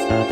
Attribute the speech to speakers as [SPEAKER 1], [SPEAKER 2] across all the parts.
[SPEAKER 1] Pada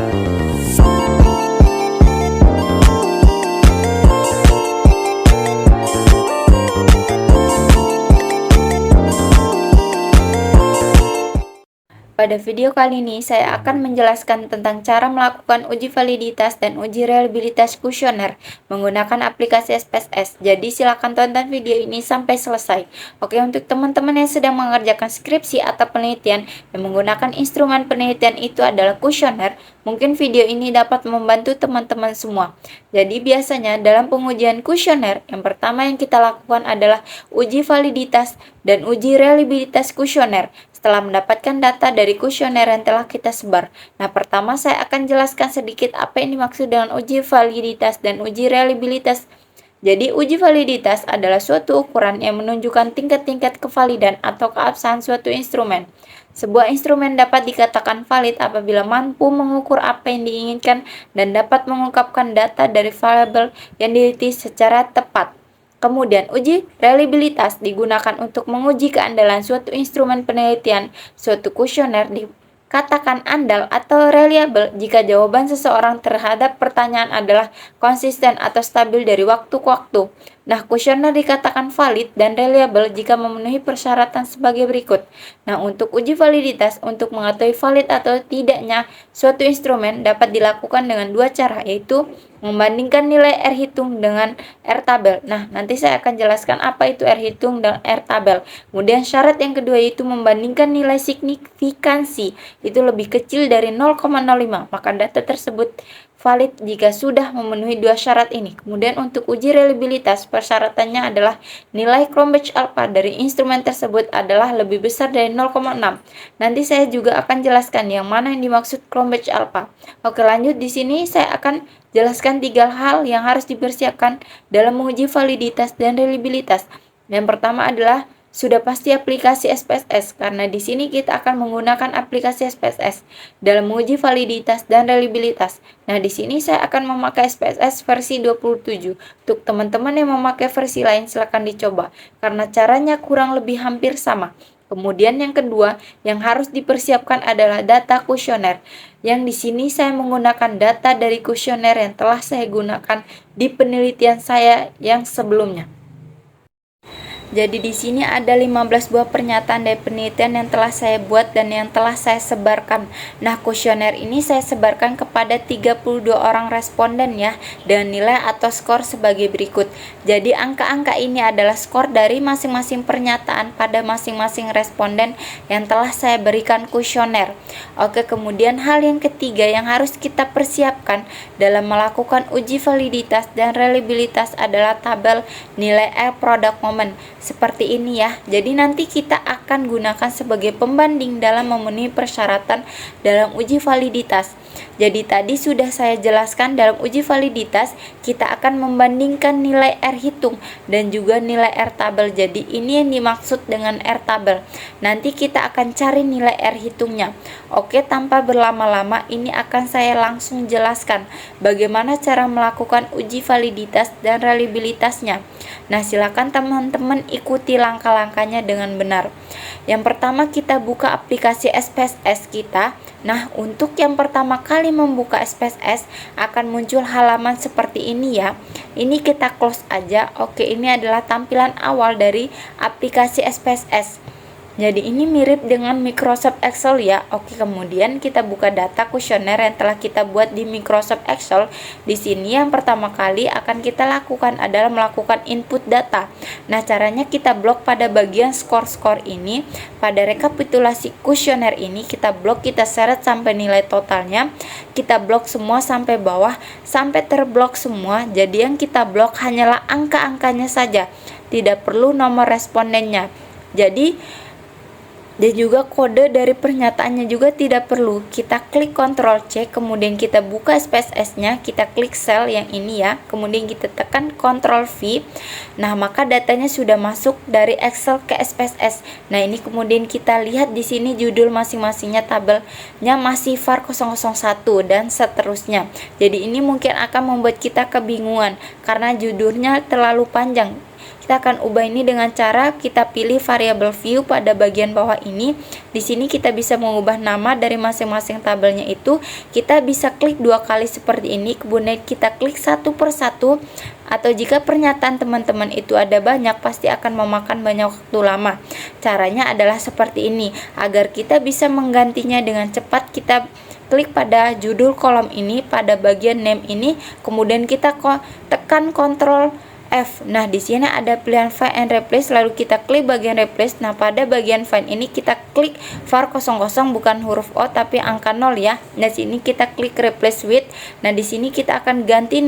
[SPEAKER 1] video kali ini, saya akan menjelaskan tentang cara melakukan uji validitas dan uji reliabilitas kuesioner menggunakan aplikasi SPSS. Jadi, silakan tonton video ini sampai selesai. Oke, untuk teman-teman yang sedang mengerjakan skripsi atau penelitian yang menggunakan instrumen penelitian itu adalah kuesioner, mungkin video ini dapat membantu teman-teman semua. Jadi, biasanya dalam pengujian kuesioner, yang pertama yang kita lakukan adalah uji validitas dan uji reliabilitas kuesioner. Setelah mendapatkan data dari kuesioner yang telah kita sebar. Nah, pertama saya akan jelaskan sedikit apa yang dimaksud dengan uji validitas dan uji reliabilitas. Jadi, uji validitas adalah suatu ukuran yang menunjukkan tingkat-tingkat kevalidan atau keabsahan suatu instrumen. Sebuah instrumen dapat dikatakan valid apabila mampu mengukur apa yang diinginkan dan dapat mengungkapkan data dari variabel yang diliti secara tepat. Kemudian, uji reliabilitas digunakan untuk menguji keandalan suatu instrumen penelitian. Suatu kuesioner dikatakan andal atau reliable jika jawaban seseorang terhadap pertanyaan adalah konsisten atau stabil dari waktu ke waktu. Nah, kuesioner dikatakan valid dan reliable jika memenuhi persyaratan sebagai berikut. Nah, untuk uji validitas, untuk mengetahui valid atau tidaknya suatu instrumen dapat dilakukan dengan dua cara, yaitu membandingkan nilai R hitung dengan R tabel. Nah, nanti saya akan jelaskan apa itu R hitung dan R tabel. Kemudian syarat yang kedua yaitu membandingkan nilai signifikansi itu lebih kecil dari 0,05, maka data tersebut valid jika sudah memenuhi dua syarat ini. Kemudian untuk uji reliabilitas, persyaratannya adalah nilai Cronbach alpha dari instrumen tersebut adalah lebih besar dari 0,6. Nanti saya juga akan jelaskan yang mana yang dimaksud Cronbach alpha. Oke, lanjut di sini saya akan jelaskan 3 hal yang harus dipersiapkan dalam menguji validitas dan reliabilitas. Yang pertama adalah sudah pasti aplikasi SPSS, karena di sini kita akan menggunakan aplikasi SPSS dalam menguji validitas dan reliabilitas. Nah, di sini saya akan memakai SPSS versi 27. Untuk teman-teman yang memakai versi lain silakan dicoba karena caranya kurang lebih hampir sama. Kemudian yang kedua yang harus dipersiapkan adalah data kuesioner. Yang di sini saya menggunakan data dari kuesioner yang telah saya gunakan di penelitian saya yang sebelumnya. Jadi di sini ada 15 buah pernyataan dari penelitian yang telah saya buat dan yang telah saya sebarkan. Nah, kuesioner ini saya sebarkan kepada 32 orang responden ya, dengan nilai atau skor sebagai berikut. Jadi angka-angka ini adalah skor dari masing-masing pernyataan pada masing-masing responden yang telah saya berikan kuesioner. Oke, kemudian hal yang ketiga yang harus kita persiapkan dalam melakukan uji validitas dan reliabilitas adalah tabel nilai R product moment. Seperti ini ya. Jadi nanti kita akan gunakan sebagai pembanding dalam memenuhi persyaratan dalam uji validitas. Jadi tadi sudah saya jelaskan dalam uji validitas kita akan membandingkan nilai R hitung dan juga nilai R tabel. Jadi ini yang dimaksud dengan R tabel. Nanti kita akan cari nilai R hitungnya. Oke, tanpa berlama-lama ini akan saya langsung jelaskan bagaimana cara melakukan uji validitas dan reliabilitasnya. Nah, silakan teman-teman ikuti langkah-langkahnya dengan benar. Yang pertama kita buka aplikasi SPSS kita. Nah, untuk yang pertama kali membuka SPSS akan muncul halaman seperti ini ya. Ini kita close aja. Oke, ini adalah tampilan awal dari aplikasi SPSS. Jadi ini mirip dengan Microsoft Excel ya. Oke, kemudian kita buka data kuesioner yang telah kita buat di Microsoft Excel. Di sini yang pertama kali akan kita lakukan adalah melakukan input data. Nah, caranya kita blok pada bagian skor-skor ini. Pada rekapitulasi kuesioner ini kita blok, kita seret sampai nilai totalnya. Kita blok semua sampai bawah, sampai terblok semua. Jadi yang kita blok hanyalah angka-angkanya saja. Tidak perlu nomor respondennya. Dan juga kode dari pernyataannya juga tidak perlu. Kita klik Ctrl C, kemudian kita buka SPSS-nya, kita klik sel yang ini ya, kemudian kita tekan Ctrl V. Nah, maka datanya sudah masuk dari Excel ke SPSS. Nah, ini kemudian kita lihat di sini judul masing-masingnya, tabelnya masih var 001 dan seterusnya. Jadi ini mungkin akan membuat kita kebingungan karena judulnya terlalu panjang. Kita akan ubah ini dengan cara kita pilih variabel view pada bagian bawah ini. Di sini kita bisa mengubah nama dari masing-masing tabelnya itu. Kita bisa klik 2 kali seperti ini, kemudian kita klik satu per satu. Atau jika pernyataan teman-teman itu ada banyak, pasti akan memakan banyak waktu lama. Caranya adalah seperti ini. Agar kita bisa menggantinya dengan cepat, kita klik pada judul kolom ini, pada bagian name ini, kemudian kita tekan Ctrl F. Nah, di sini ada pilihan find and replace, lalu kita klik bagian replace. Nah, pada bagian find ini kita klik var 00, bukan huruf O tapi angka 0 ya. Nah, sini kita klik replace with. Nah, di sini kita akan ganti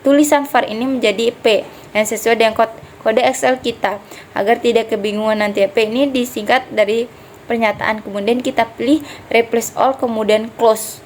[SPEAKER 1] tulisan var ini menjadi P yang sesuai dengan kode Excel kita agar tidak kebingungan nanti. P ini disingkat dari pernyataan, kemudian kita pilih replace all, kemudian close.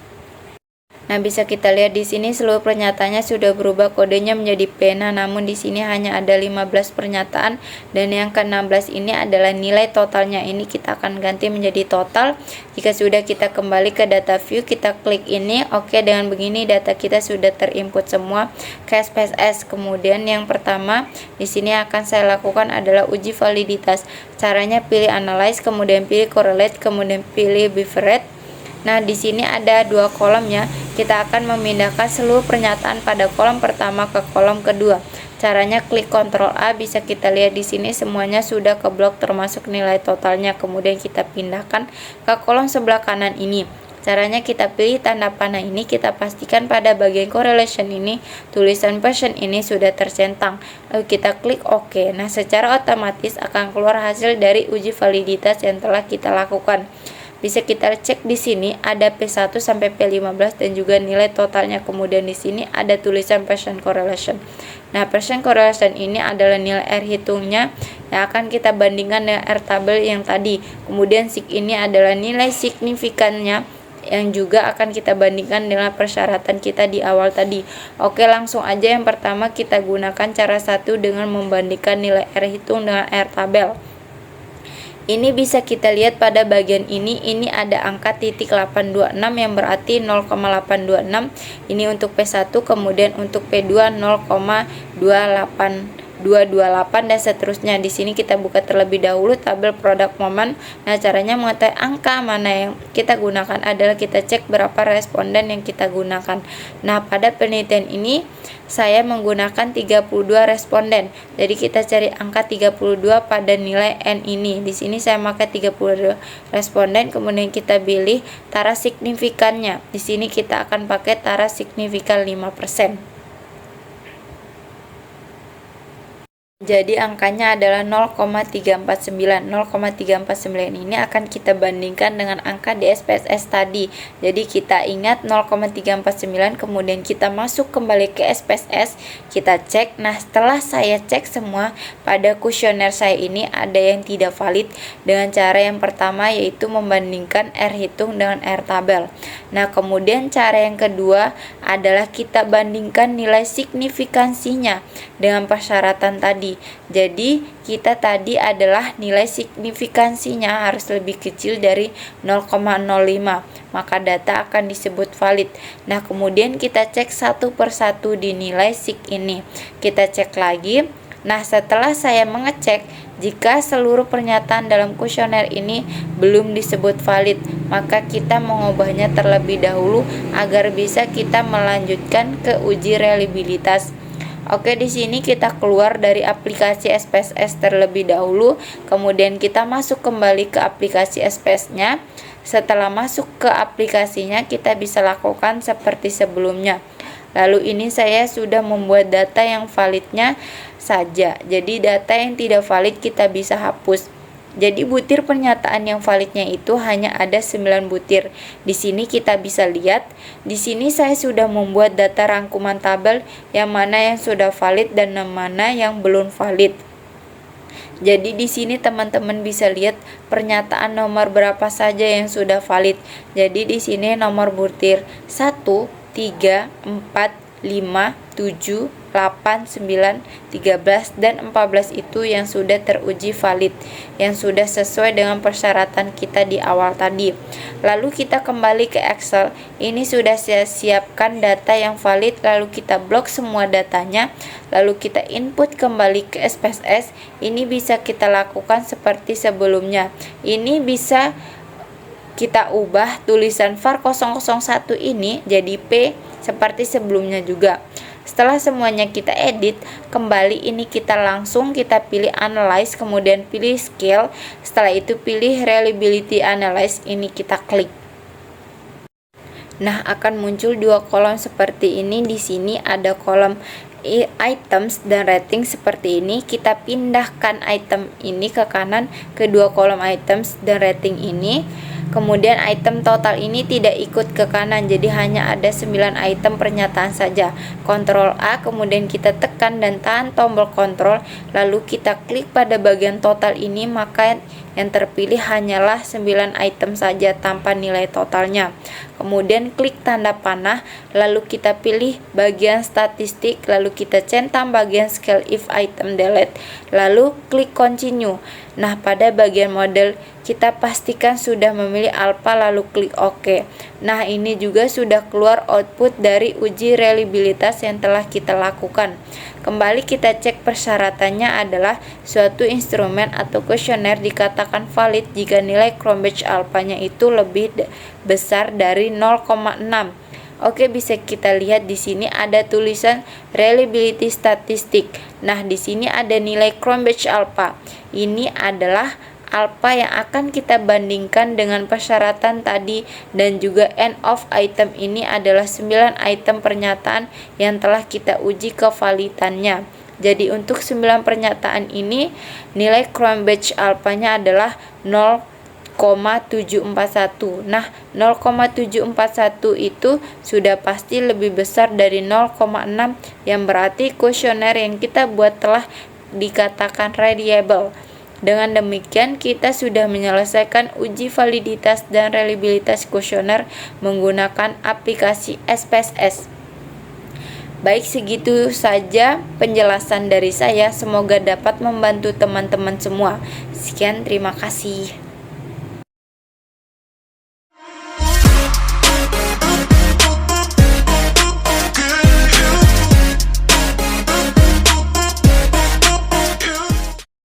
[SPEAKER 1] Nah, bisa kita lihat di sini seluruh pernyataannya sudah berubah kodenya menjadi P. Nah, namun di sini hanya ada 15 pernyataan dan yang ke-16 ini adalah nilai totalnya. Ini kita akan ganti menjadi total. Jika sudah, kita kembali ke data view, kita klik ini. Oke, dengan begini data kita sudah terinput semua ke SPSS. Kemudian yang pertama di sini akan saya lakukan adalah uji validitas. Caranya pilih analyze, kemudian pilih correlate, kemudian pilih bifurcate. Nah, di sini ada 2 kolom ya. Kita akan memindahkan seluruh pernyataan pada kolom pertama ke kolom kedua. Caranya klik Ctrl A, bisa kita lihat di sini semuanya sudah keblok termasuk nilai totalnya. Kemudian kita pindahkan ke kolom sebelah kanan ini. Caranya kita pilih tanda panah ini, kita pastikan pada bagian correlation ini tulisan percent ini sudah tercentang. Lalu kita klik OK. Nah, secara otomatis akan keluar hasil dari uji validitas yang telah kita lakukan. Bisa kita cek di sini ada P1 sampai P15 dan juga nilai totalnya. Kemudian di sini ada tulisan percent correlation. Nah, percent correlation ini adalah nilai R hitungnya yang akan kita bandingkan dengan R tabel yang tadi. Kemudian sig ini adalah nilai signifikannya yang juga akan kita bandingkan dengan persyaratan kita di awal tadi. Oke, langsung aja yang pertama kita gunakan cara 1 dengan membandingkan nilai R hitung dengan R tabel. Ini bisa kita lihat pada bagian ini ada angka titik 826 yang berarti 0,826. Ini untuk P1, kemudian untuk P2 0,28228 dan seterusnya. Di sini kita buka terlebih dahulu tabel produk momen. Nah, caranya mengetahui angka mana yang kita gunakan adalah kita cek berapa responden yang kita gunakan. Nah, pada penelitian ini saya menggunakan 32 responden. Jadi kita cari angka 32 pada nilai N ini. Di sini saya pakai 32 responden, kemudian kita pilih tara signifikannya. Di sini kita akan pakai tara signifikan 5%. Jadi angkanya adalah 0,349. 0,349 ini akan kita bandingkan dengan angka di SPSS tadi. Jadi kita ingat 0,349, kemudian kita masuk kembali ke SPSS, kita cek. Nah, setelah saya cek semua, pada kuesioner saya ini ada yang tidak valid dengan cara yang pertama yaitu membandingkan R hitung dengan R tabel. Nah, kemudian cara yang kedua adalah kita bandingkan nilai signifikansinya dengan persyaratan tadi. Jadi kita tadi adalah nilai signifikansinya harus lebih kecil dari 0,05, maka data akan disebut valid. Nah, kemudian kita cek satu per satu di nilai sig ini. Kita cek lagi. Nah, setelah saya mengecek jika seluruh pernyataan dalam kuesioner ini belum disebut valid, maka kita mengubahnya terlebih dahulu agar bisa kita melanjutkan ke uji reliabilitas. Oke, di sini kita keluar dari aplikasi SPSS terlebih dahulu, kemudian kita masuk kembali ke aplikasi SPS-nya. Setelah masuk ke aplikasinya, kita bisa lakukan seperti sebelumnya. Lalu ini saya sudah membuat data yang validnya saja. Jadi data yang tidak valid kita bisa hapus. Jadi butir pernyataan yang validnya itu hanya ada 9 butir. Di sini kita bisa lihat, di sini saya sudah membuat data rangkuman tabel yang mana yang sudah valid dan yang mana yang belum valid. Jadi di sini teman-teman bisa lihat pernyataan nomor berapa saja yang sudah valid. Jadi di sini nomor butir 1, 3, 4, 5, 7, 8, 8, 9, 13, dan 14 itu yang sudah teruji valid, yang sudah sesuai dengan persyaratan kita di awal tadi. Lalu kita kembali ke Excel. Ini sudah saya siapkan data yang valid, lalu kita blok semua datanya, lalu kita input kembali ke SPSS. Ini bisa kita lakukan seperti sebelumnya. Ini bisa kita ubah tulisan var 001 ini jadi P seperti sebelumnya juga. Setelah semuanya kita edit, kembali ini kita langsung kita pilih analyze, kemudian pilih scale. Setelah itu pilih reliability analyze, ini kita klik. Nah, akan muncul dua kolom seperti ini. Di sini ada kolom items dan rating seperti ini. Kita pindahkan item ini ke kanan, kedua kolom items dan rating ini. Kemudian item total ini tidak ikut ke kanan, jadi hanya ada 9 item pernyataan saja. Ctrl A, kemudian kita tekan dan tahan tombol Ctrl, lalu kita klik pada bagian total ini, maka yang terpilih hanyalah 9 item saja tanpa nilai totalnya. Kemudian klik tanda panah, lalu kita pilih bagian statistik, lalu kita centang bagian scale if item delete, lalu klik continue. Nah, pada bagian model kita pastikan sudah memilih alpha, lalu klik OK. Nah, ini juga sudah keluar output dari uji reliabilitas yang telah kita lakukan. Kembali kita cek persyaratannya adalah suatu instrumen atau kuesioner dikatakan valid jika nilai Cronbach alphanya itu lebih besar dari 0,6. Oke, bisa kita lihat di sini ada tulisan reliability statistik. Nah, di sini ada nilai Cronbach alpha. Ini adalah alpha yang akan kita bandingkan dengan persyaratan tadi, dan juga end of item ini adalah 9 item pernyataan yang telah kita uji kevalidannya. Jadi untuk 9 pernyataan ini nilai Cronbach alphanya adalah 0,741. Nah, 0,741 itu sudah pasti lebih besar dari 0,6, yang berarti kuesioner yang kita buat telah dikatakan reliable. Dengan demikian, kita sudah menyelesaikan uji validitas dan reliabilitas kuesioner menggunakan aplikasi SPSS. Baik, segitu saja penjelasan dari saya. Semoga dapat membantu teman-teman semua. Sekian, terima kasih.